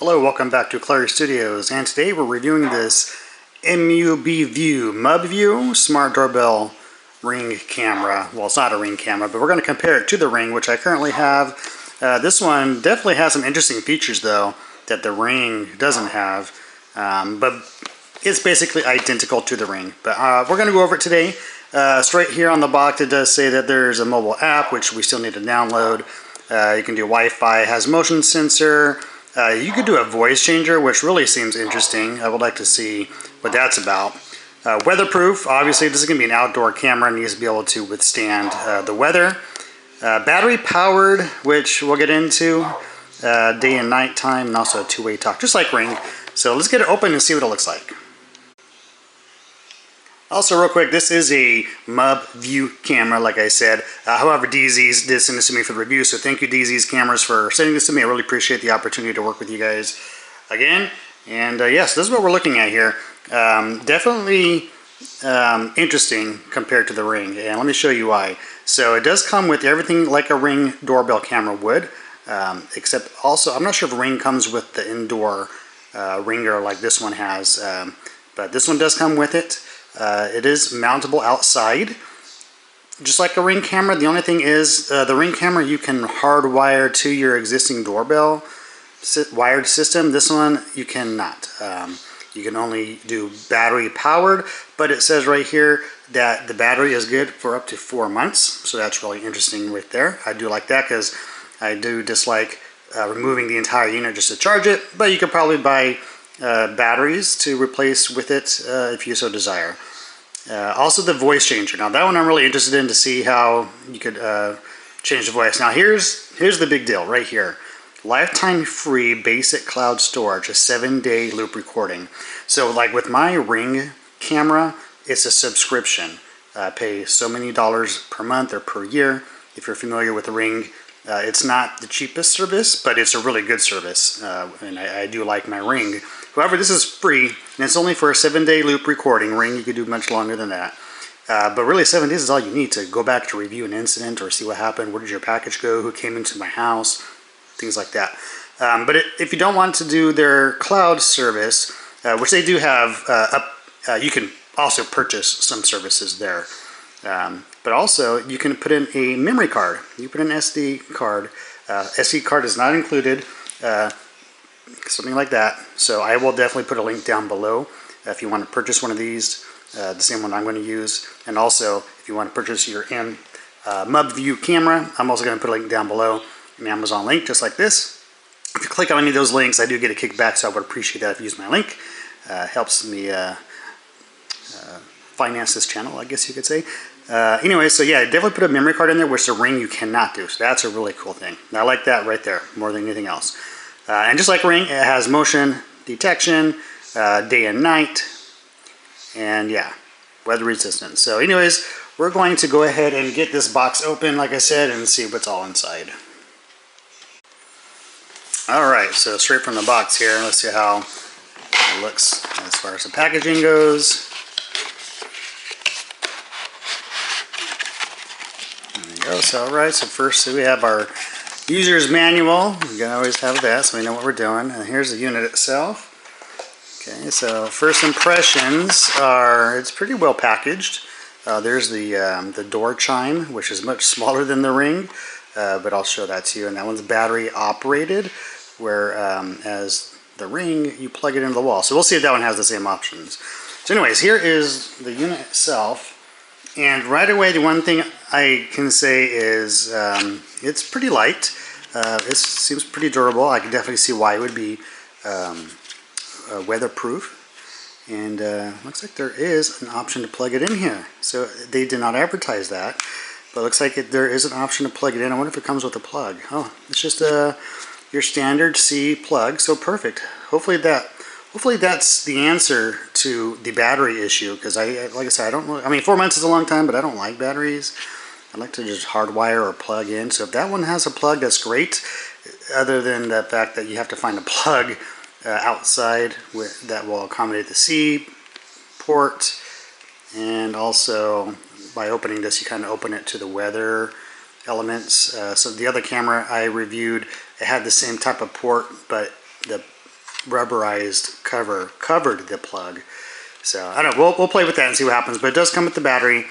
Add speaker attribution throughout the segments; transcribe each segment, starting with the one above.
Speaker 1: Hello, welcome back to Clary Studios, and today we're reviewing this Mubview smart doorbell ring camera. Well, it's not a ring camera, but we're going to compare it to the ring, which I currently have. This one definitely has some interesting features, though, that the ring doesn't have, but it's basically identical to the ring. But we're going to go over it today. Straight here on the box, it does say that there's a mobile app, which we still need to download. You can do Wi-Fi, it has motion sensor. You could do a voice changer, which really seems interesting. I would like to see what that's about. Weatherproof, obviously this is going to be an outdoor camera, needs to be able to withstand the weather. Battery powered, which we'll get into, day and night time, and also a two-way talk, just like Ring. So let's get it open and see what it looks like. Also, real quick, this is a Mubview camera, like I said. However, DZ's did send this to me for the review, so thank you, DZ's Cameras, for sending this to me. I really appreciate the opportunity to work with you guys again. And yes, this is what we're looking at here. Definitely interesting compared to the Ring, and let me show you why. So it does come with everything like a Ring doorbell camera would, except also, I'm not sure if Ring comes with the indoor ringer like this one has, but this one does come with it. It is mountable outside, just like a Ring camera. The only thing is, the Ring camera you can hardwire to your existing doorbell wired system. This one you cannot. You can only do battery powered, but it says right here that the battery is good for up to 4 months. So that's really interesting right there. I do like that because I do dislike removing the entire unit just to charge it, but you could probably buy batteries to replace with it if you so desire. Also the voice changer. Now that one I'm really interested in to see how you could change the voice. Now here's the big deal right here. Lifetime free basic cloud storage, a 7-day loop recording. So like with my Ring camera, it's a subscription. Pay so many dollars per month or per year. If you're familiar with the Ring, it's not the cheapest service, but it's a really good service, and I do like my Ring. However, this is free, and it's only for a 7-day loop recording. Ring, you could do much longer than that. But really, 7 days is all you need to go back to review an incident or see what happened, where did your package go, who came into my house, things like that. But if you don't want to do their cloud service, which they do have, you can also purchase some services there. But also, you can put in a memory card. You put in an SD card. SD card is not included, something like that. So I will definitely put a link down below if you want to purchase one of these, the same one I'm going to use. And also, if you want to purchase your Mubview camera, I'm also going to put a link down below, an Amazon link, just like this. If you click on any of those links, I do get a kickback, so I would appreciate that if you use my link. Helps me finance this channel, I guess you could say. Anyway, so yeah, definitely put a memory card in there, which the Ring you cannot do. So that's a really cool thing. I like that right there more than anything else. And just like Ring, it has motion detection, day and night, and yeah, weather resistant. So anyways, we're going to go ahead and get this box open, like I said, and see what's all inside. Alright, so straight from the box here, let's see how it looks as far as the packaging goes. So alright, so first we have our user's manual. You can always have that so we know what we're doing. And here's the unit itself. Okay, so first impressions are, it's pretty well packaged. There's the door chime, which is much smaller than the Ring, but I'll show that to you. And that one's battery operated, where as the Ring, you plug it into the wall. So we'll see if that one has the same options. So anyways, here is the unit itself. And right away, the one thing I can say is it's pretty light. It seems pretty durable. I can definitely see why it would be weatherproof. And looks like there is an option to plug it in here. So they did not advertise that, but it looks like there is an option to plug it in. I wonder if it comes with a plug. Oh, it's just your standard C plug. So perfect. Hopefully that's the answer to the battery issue, because like I said, I don't really, I mean, 4 months is a long time, but I don't like batteries. I like to just hardwire or plug in. So if that one has a plug, that's great. Other than the fact that you have to find a plug outside that will accommodate the C port, and also by opening this, you kind of open it to the weather elements. So the other camera I reviewed, it had the same type of port, but the rubberized cover covered the plug. So I don't know, we'll play with that and see what happens, but it does come with the battery.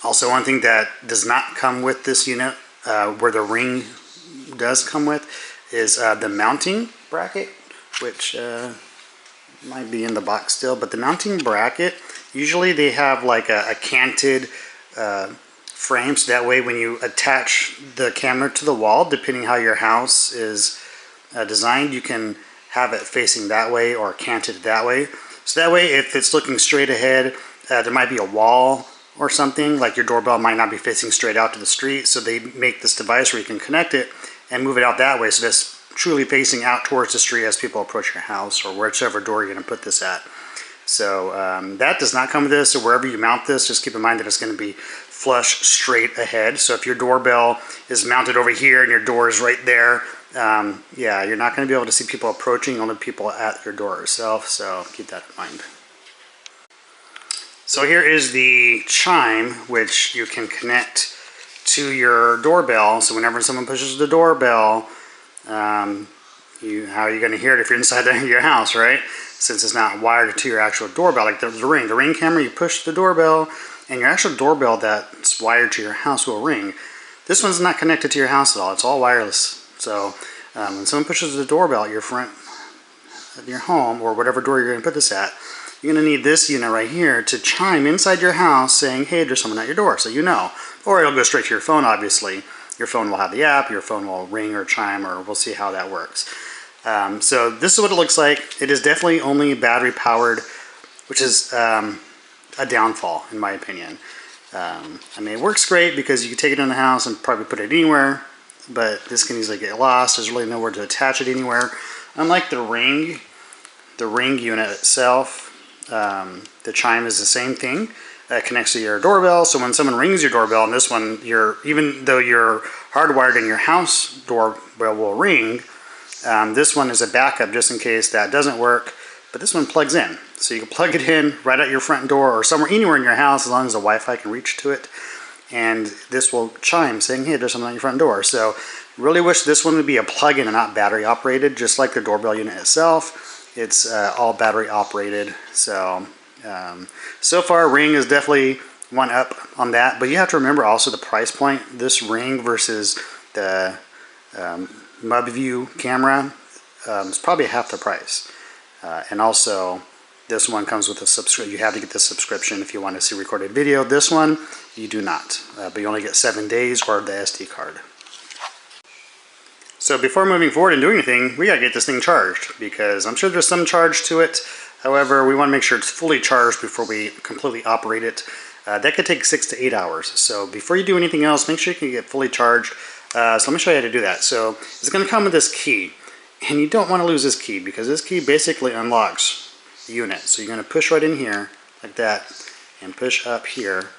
Speaker 1: Also, one thing that does not come with this unit, where the ring does come with, is the mounting bracket, which might be in the box still, but the mounting bracket, usually they have like a canted frame, so that way when you attach the camera to the wall, depending how your house is designed, you can have it facing that way or canted that way. So that way, if it's looking straight ahead, there might be a wall or something, like your doorbell might not be facing straight out to the street, so they make this device where you can connect it and move it out that way, so that's truly facing out towards the street as people approach your house or whichever door you're going to put this at. So that does not come with this, so wherever you mount this, just keep in mind that it's going to be flush straight ahead. So if your doorbell is mounted over here and your door is right there, yeah, you're not going to be able to see people approaching, only people at your door itself, so keep that in mind. So here is the chime, which you can connect to your doorbell. So whenever someone pushes the doorbell, how are you going to hear it if you're inside your house, right? Since it's not wired to your actual doorbell, like the ring. The ring camera, you push the doorbell, and your actual doorbell that's wired to your house will ring. This one's not connected to your house at all. It's all wireless. So when someone pushes the doorbell at your front of your home, or whatever door you're going to put this at, you're going to need this unit right here to chime inside your house saying, hey, there's someone at your door, so you know. Or it'll go straight to your phone, obviously. Your phone will have the app, your phone will ring or chime, or we'll see how that works. So this is what it looks like. It is definitely only battery powered, which is a downfall in my opinion. I mean, it works great because you can take it in the house and probably put it anywhere, but this can easily get lost. There's really nowhere to attach it anywhere. Unlike the ring unit itself, the chime is the same thing. It connects to your doorbell, so when someone rings your doorbell, and this one, even though you're hardwired in your house doorbell will ring, this one is a backup just in case that doesn't work, but this one plugs in. So you can plug it in right at your front door or somewhere, anywhere in your house, as long as the Wi-Fi can reach to it, and this will chime saying, hey, there's someone at your front door. So really wish this one would be a plug-in and not battery operated, just like the doorbell unit itself. It's all battery operated. So so far Ring is definitely one up on that, but you have to remember also the price point. This Ring versus the Mubview camera is probably half the price, and also this one comes with a subscription. You have to get the subscription if you want to see recorded video. This one you do not, but you only get 7 days or the SD card. So before moving forward and doing anything, we gotta get this thing charged, because I'm sure there's some charge to it. However, we want to make sure it's fully charged before we completely operate it. That could take 6 to 8 hours. So before you do anything else, make sure you can get fully charged. So let me show you how to do that. So it's going to come with this key, and you don't want to lose this key, because this key basically unlocks the unit. So you're going to push right in here like that and push up here,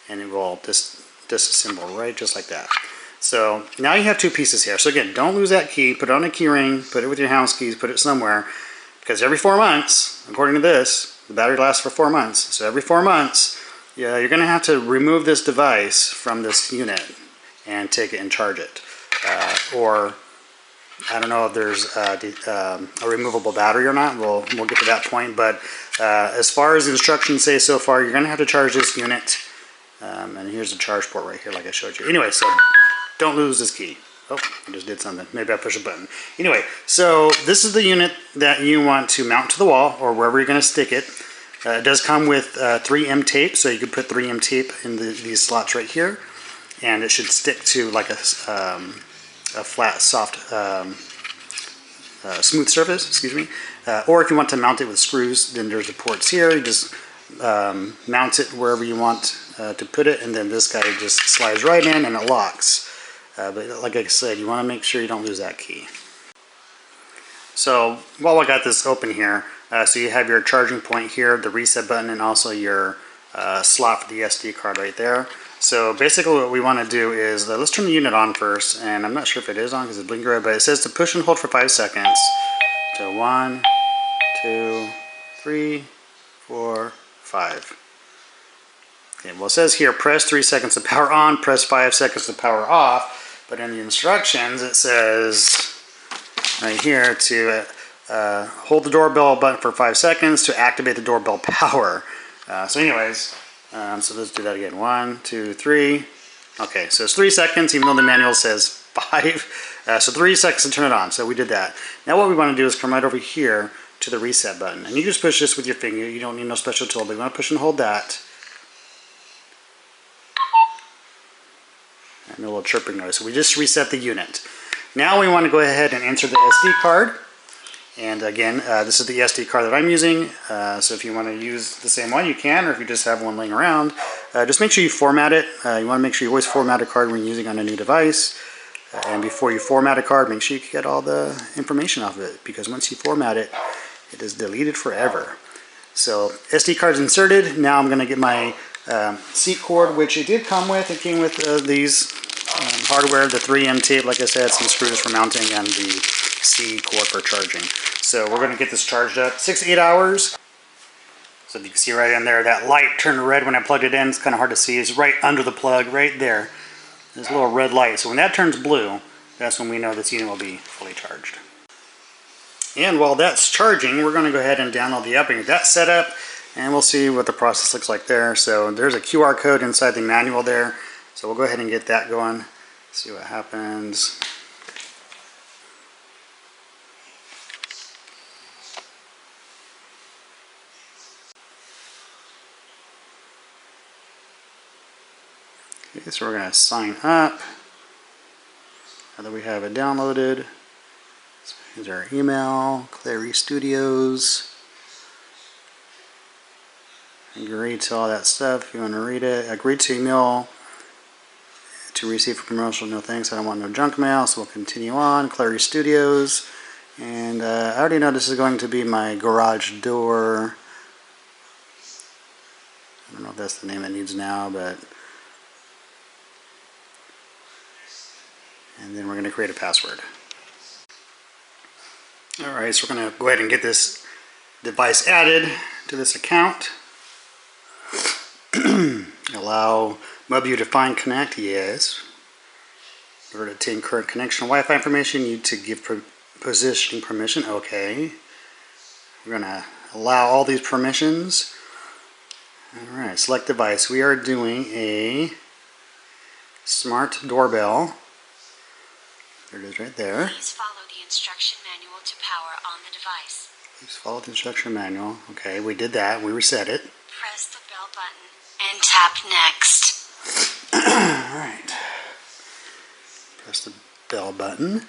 Speaker 1: and it will disassemble right just like that. So now you have two pieces here. So again, don't lose that key. Put it on a key ring, put it with your house keys, put it somewhere, because every 4 months, according to this, the battery lasts for 4 months. So every 4 months, yeah, you're going to have to remove this device from this unit and take it and charge it. Or I don't know if there's a removable battery or not. We'll get to that point. But as far as the instructions say so far, you're going to have to charge this unit. And here's the charge port right here, like I showed you. Anyway, so don't lose this key. Oh, I just did something. Maybe I pushed a button. Anyway, so this is the unit that you want to mount to the wall or wherever you're going to stick it. It does come with 3M tape, so you can put 3M tape in these slots right here, and it should stick to like a flat, soft, smooth surface. Excuse me. Or if you want to mount it with screws, then there's the ports here. You just mount it wherever you want to put it, and then this guy just slides right in and it locks. But like I said, you want to make sure you don't lose that key. So while I got this open here, so you have your charging point here, the reset button, and also your slot for the SD card right there. So basically what we want to do is, let's turn the unit on first, and I'm not sure if it is on because it's blinking red, but it says to push and hold for 5 seconds. So 1, 2, 3, 4, 5. Okay, well it says here press 3 seconds to power on, press 5 seconds to power off, but in the instructions it says right here to hold the doorbell button for 5 seconds to activate the doorbell power. So anyways, so let's do that again. 1, 2, 3. Okay, so it's 3 seconds, even though the manual says 5. So 3 seconds to turn it on. So we did that. Now what we want to do is come right over here to the reset button. And you just push this with your finger. You don't need no special tool, but you want to push and hold that. And a little chirping noise. So we just reset the unit. Now we want to go ahead and enter the SD card. And again, this is the SD card that I'm using. So if you want to use the same one, you can, or if you just have one laying around, just make sure you format it. You want to make sure you always format a card when using on a new device. And before you format a card, make sure you get all the information off of it, because once you format it, it is deleted forever. So SD card's inserted. Now I'm going to get my seat cord, which it did come with. It came with these hardware, the 3M tape, like I said, some screws for mounting, and the C cord for charging. So we're going to get this charged up 6 to 8 hours. So if you can see right in there, that light turned red when I plugged it in. It's kind of hard to see. It's right under the plug, right there. There's a little red light. So when that turns blue, that's when we know this unit will be fully charged. And while that's charging, we're going to go ahead and download the app and get that set up, and we'll see what the process looks like there. So there's a QR code inside the manual there. So we'll go ahead and get that going, see what happens. Okay, so we're going to sign up. Now that we have it downloaded, so here's our email, Clary Studios. Agree to all that stuff if you want to read it. Agree to email to receive a promotional, no thanks, I don't want no junk mail, so we'll continue on. Clary Studios. And I already know this is going to be my garage door. I don't know if that's the name it needs now, but... And then we're going to create a password. Alright, so we're going to go ahead and get this device added to this account. Allow Mubview to find connect, yes. In order to obtain current connection Wi-Fi information, you need to give positioning permission, okay. We're going to allow all these permissions. Alright, select device. We are doing a smart doorbell. There it is right there.
Speaker 2: Please follow the instruction manual to power on the device.
Speaker 1: Please follow the instruction manual. Okay, we did that. We reset it.
Speaker 2: Press the bell button and tap next.
Speaker 1: Alright. Press the bell button.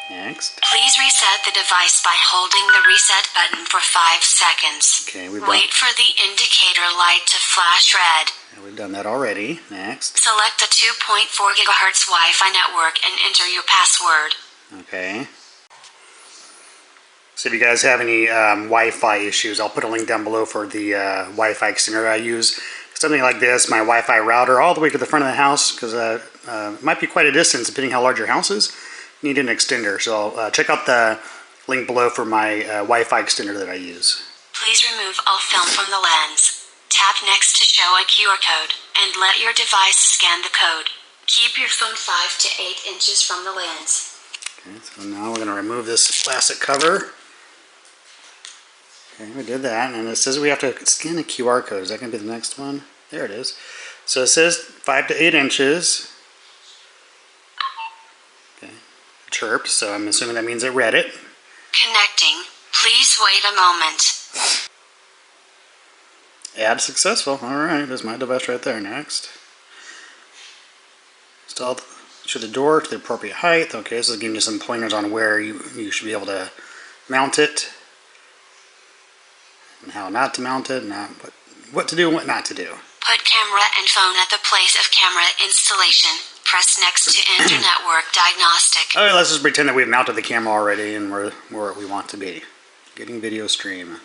Speaker 1: Next.
Speaker 2: Please reset the device by holding the reset button for 5 seconds.
Speaker 1: Okay, we've
Speaker 2: Wait for the indicator light to flash red.
Speaker 1: We've done that already. Next.
Speaker 2: Select the 2.4 GHz Wi-Fi network and enter your password.
Speaker 1: Okay. So if you guys have any Wi-Fi issues, I'll put a link down below for the Wi-Fi extender I use. Something like this, my Wi-Fi router, all the way to the front of the house, because it might be quite a distance depending how large your house is. You need an extender, so check out the link below for my Wi-Fi extender that I use.
Speaker 2: Please remove all film from the lens. Tap next to show a QR code, and let your device scan the code. Keep your phone 5 to 8 inches from the lens.
Speaker 1: Okay, so now we're going to remove this plastic cover. Okay, we did that, and it says we have to scan a QR code. Is that going to be the next one? There it is. So it says 5 to 8 inches. Okay, chirped, so I'm assuming that means it read it.
Speaker 2: Connecting. Please wait a moment.
Speaker 1: Add successful. Alright, there's my device right there. Next. Install to the door to the appropriate height. Okay, so it's giving you some pointers on where you should be able to mount it. And how not to mount it, and what to do and what not to do.
Speaker 2: Put camera and phone at the place of camera installation. Press next to enter network diagnostic.
Speaker 1: Alright, let's just pretend that we've mounted the camera already and we're where we want to be. Getting video stream.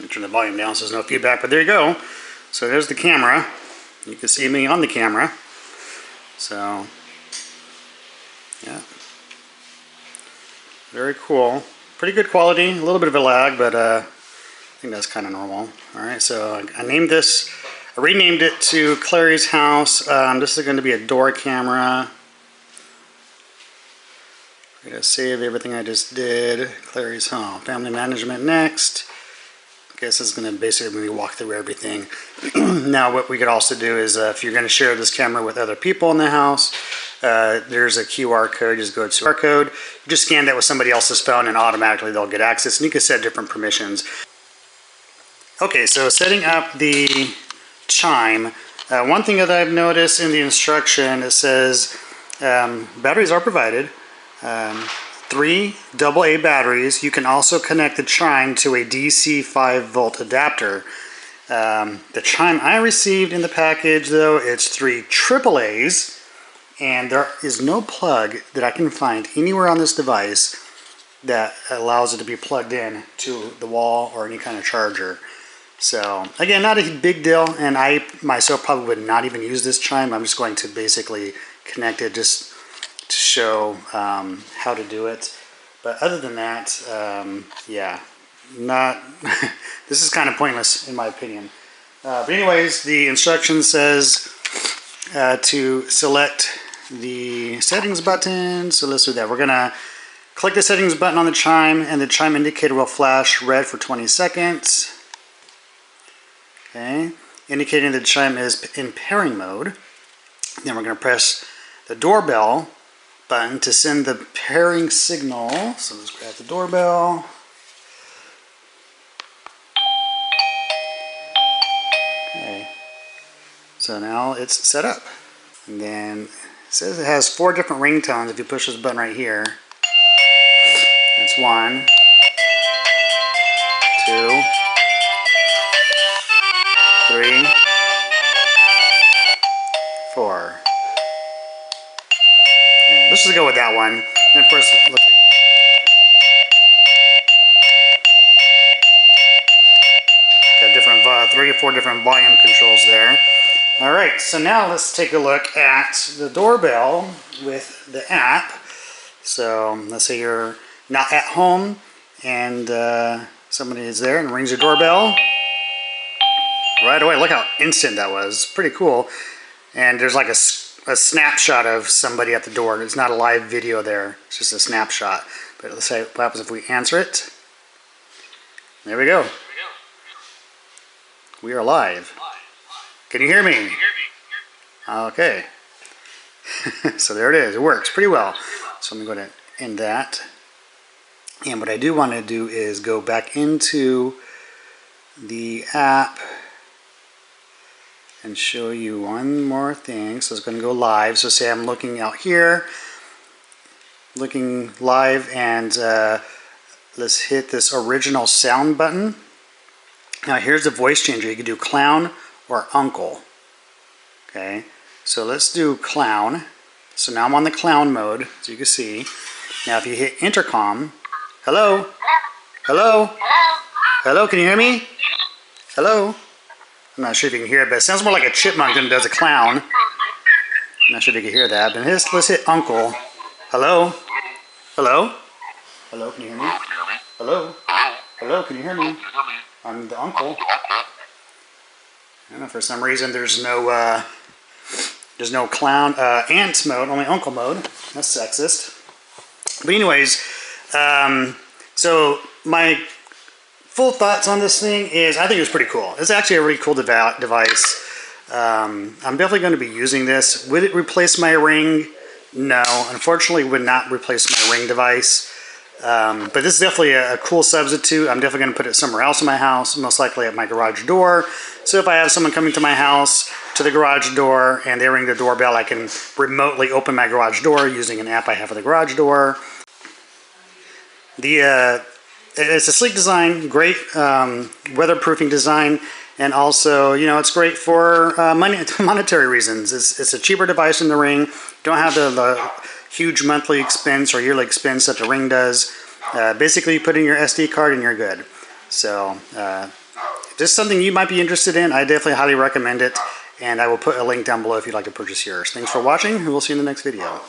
Speaker 1: Turn the volume down so there's no feedback, but there you go. So there's the camera. You can see me on the camera. So, yeah. Very cool. Pretty good quality. A little bit of a lag, but think that's kind of normal. All right, so I named this, I renamed it to Clary's house. This is going to be a door camera. I'm going to save everything I just did. Clary's home. Family management next. I guess it's going to basically walk through everything. Now what we could also do is if you're going to share this camera with other people in the house, there's a QR code. Just go to QR code. You just scan that with somebody else's phone and automatically they'll get access. And you can set different permissions. Okay, so setting up the chime. One thing that I've noticed in the instruction, it says batteries are provided. 3 AA batteries. You can also connect the chime to a DC 5-volt adapter. The chime I received in the package, though, it's 3 AAAs, and there is no plug that I can find anywhere on this device that allows it to be plugged in to the wall or any kind of charger. So again, not a big deal, and I myself probably would not even use this chime. I'm just going to basically connect it just to show how to do it. But other than that, yeah, not this is kind of pointless in my opinion. But anyways, the instruction says to select the settings button. So let's do that. We're gonna click the settings button on the chime, and the chime indicator will flash red for 20 seconds. Okay, indicating the chime is in pairing mode. Then we're gonna press the doorbell button to send the pairing signal. So let's grab the doorbell. Okay, so now it's set up. And then it says it has 4 different ringtones. If you push this button right here, that's 1, 2, 3, 4. Yeah, let's just go with that one. And of course, it looks like got different 3 or 4 different volume controls there. All right, so now let's take a look at the doorbell with the app. So let's say you're not at home and somebody is there and rings your doorbell. Right away, look how instant that was. Pretty cool. And there's like a snapshot of somebody at the door. It's not a live video there. It's just a snapshot. But let's say what happens if we answer it. There we go. We are live. Can you hear me? Okay. So there it is. It works pretty well. So I'm going to end that. And what I do want to do is go back into the app and show you one more thing. So it's going to go live. So say I'm looking out here, looking live, and let's hit this original sound button. Now here's the voice changer. You can do clown or uncle. Okay, so let's do clown. So now I'm on the clown mode, as you can see. Now if you hit intercom, hello, hello, hello, can you hear me? Hello. I'm not sure if you can hear it, but it sounds more like a chipmunk than it does a clown. I'm not sure if you can hear that, but let's hit uncle. Hello? Hello? Hello, can you hear me? Hello? Hello, can you hear me? I'm the uncle. I don't know, for some reason there's no clown, aunt mode, only uncle mode. That's sexist. But anyways, so my full thoughts on this thing is I think it's pretty cool. It's actually a really cool device. I'm definitely going to be using this. Would it replace my Ring? No, unfortunately it would not replace my Ring device. But this is definitely a cool substitute. I'm definitely going to put it somewhere else in my house, most likely at my garage door. So if I have someone coming to my house, to the garage door, and they ring the doorbell, I can remotely open my garage door using an app I have for the garage door. It's a sleek design, great weatherproofing design, and also, you know, it's great for monetary reasons. It's a cheaper device than the Ring. You don't have the huge monthly expense or yearly expense that the Ring does. Basically, you put in your SD card and you're good. So, if this is something you might be interested in, I definitely highly recommend it. And I will put a link down below if you'd like to purchase yours. Thanks for watching, and we'll see you in the next video.